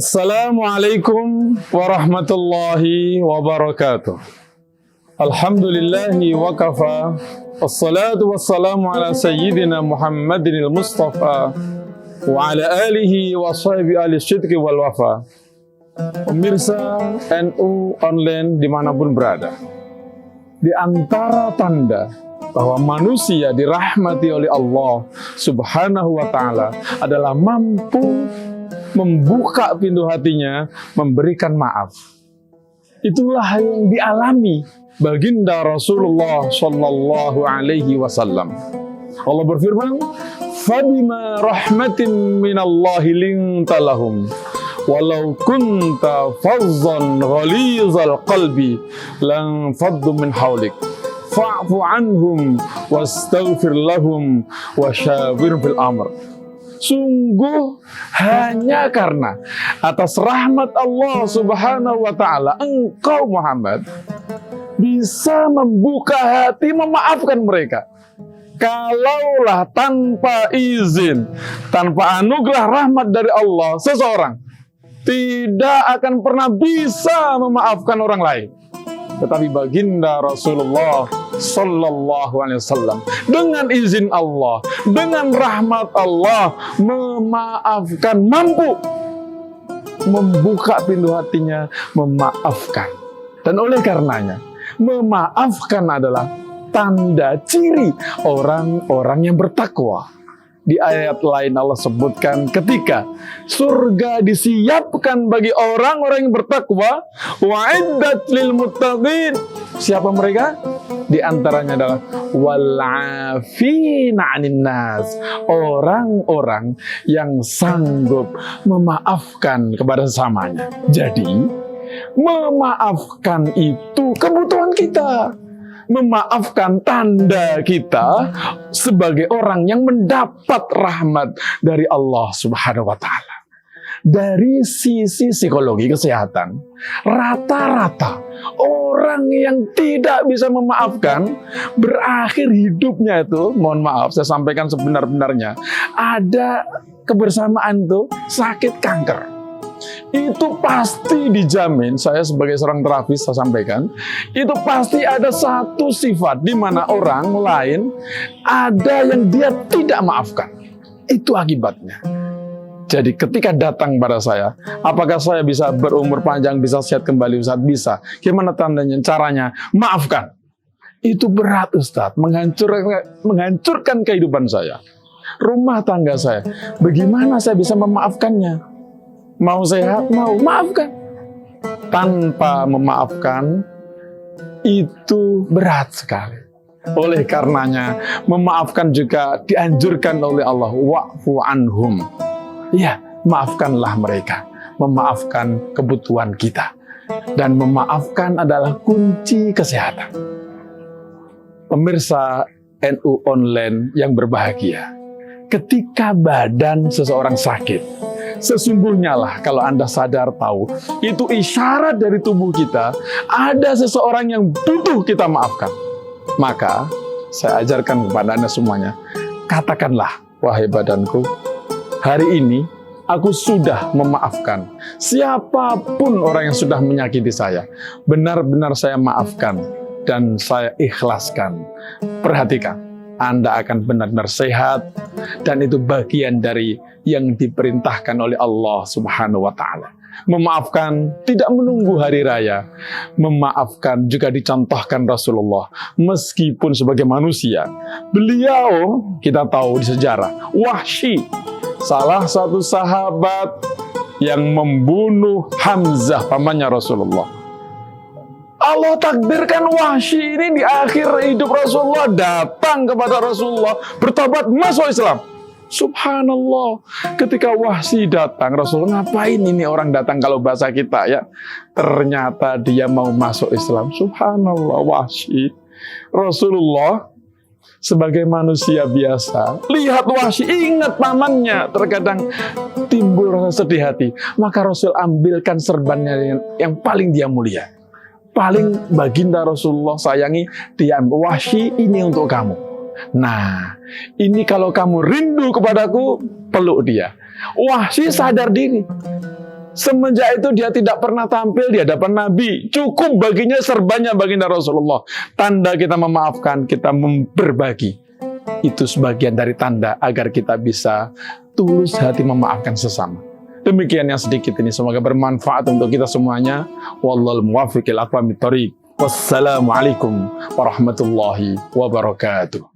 Assalamualaikum warahmatullahi wabarakatuh. Alhamdulillahi wa kafa. Wassalatu wassalamu ala sayyidina Muhammadin al-Mustafa wa ala alihi wa sahbihi al-sidqi wal wafa. Pemirsa NU online dimanapun berada, di antara tanda bahwa manusia dirahmati oleh Allah Subhanahu wa ta'ala adalah mampu membuka pintu hatinya, memberikan maaf. Itulah yang dialami baginda Rasulullah Shallallahu Alaihi Wasallam. Allah berfirman, "Fabima rahmatin minallahi linta lahum, walau kunta fazzan ghalizal qalbi, lan faddu min hawlik, fa'fu anhum wastaghfir lahum wasyawirhum fil amr." Sungguh hanya karena atas rahmat Allah Subhanahu wa ta'ala engkau Muhammad bisa membuka hati, memaafkan mereka. Kalaulah tanpa izin, tanpa anugerah rahmat dari Allah, seseorang tidak akan pernah bisa memaafkan orang lain. Tetapi baginda Rasulullah Sallallahu Alaihi Wasallam dengan izin Allah, dengan rahmat Allah, memaafkan, mampu membuka pintu hatinya, memaafkan. Dan oleh karenanya, memaafkan adalah tanda ciri orang-orang yang bertakwa. Di ayat lain Allah sebutkan ketika surga disiapkan bagi orang-orang yang bertakwa, wa'iddat lil muttaqin. Siapa mereka? Di antaranya adalah wal'afina 'anin nas, orang-orang yang sanggup memaafkan kepada sesamanya. Jadi, memaafkan itu kebutuhan kita. Memaafkan tanda kita sebagai orang yang mendapat rahmat dari Allah Subhanahu wa ta'ala. Dari sisi psikologi kesehatan, rata-rata orang yang tidak bisa memaafkan berakhir hidupnya itu, mohon maaf saya sampaikan sebenar-benarnya, ada kebersamaan itu sakit kanker. Itu pasti dijamin, saya sebagai seorang terapis saya sampaikan, itu pasti ada satu sifat di mana orang lain ada yang dia tidak maafkan. Itu akibatnya. Jadi ketika datang pada saya, apakah saya bisa berumur panjang, bisa sehat kembali? Ustaz, bisa. Gimana tandanya, caranya? Maafkan. Itu berat Ustaz, menghancurkan kehidupan saya, rumah tangga saya. Bagaimana saya bisa memaafkannya? Mau sehat, mau maafkan. Tanpa memaafkan, itu berat sekali. Oleh karenanya, memaafkan juga dianjurkan oleh Allah. Wa'fu anhum. Ya, maafkanlah mereka. Memaafkan kebutuhan kita. Dan memaafkan adalah kunci kesehatan. Pemirsa NU online yang berbahagia, ketika badan seseorang sakit, sesungguhnya lah kalau Anda sadar tahu, itu isyarat dari tubuh kita, ada seseorang yang butuh kita maafkan. Maka, saya ajarkan kepada Anda semuanya, katakanlah, wahai badanku, hari ini aku sudah memaafkan siapapun orang yang sudah menyakiti saya. Benar-benar saya maafkan dan saya ikhlaskan. Perhatikan, Anda akan benar-benar sehat, dan itu bagian dari yang diperintahkan oleh Allah Subhanahu wa ta'ala. Memaafkan tidak menunggu hari raya. Memaafkan juga dicontohkan Rasulullah. Meskipun sebagai manusia, beliau, kita tahu di sejarah, Wahsy, salah satu sahabat yang membunuh Hamzah, pamannya Rasulullah. Allah takdirkan Wahsy ini di akhir hidup Rasulullah datang kepada Rasulullah, bertobat, masuk Islam. Subhanallah, ketika Wahsy datang, Rasulullah, ngapain ini orang datang kalau bahasa kita ya? Ternyata dia mau masuk Islam. Subhanallah, Wahsy. Rasulullah sebagai manusia biasa, lihat Wahsy, ingat pamannya, terkadang timbul rasa sedih hati. Maka Rasul ambilkan serbannya yang paling dia mulia, paling baginda Rasulullah sayangi, dia ambil. Wahsy, ini untuk kamu. Nah, ini kalau kamu rindu kepadaku, peluk dia. Wahsy sadar diri. Semenjak itu dia tidak pernah tampil di hadapan Nabi. Cukup baginya serbanya baginda Rasulullah. Tanda kita memaafkan, kita berbagi. Itu sebagian dari tanda agar kita bisa tulus hati memaafkan sesama. Demikian yang sedikit ini, semoga bermanfaat untuk kita semuanya. Wallahul muwaffiq ila aqwamit thoriq. Wassalamualaikum warahmatullahi wabarakatuh.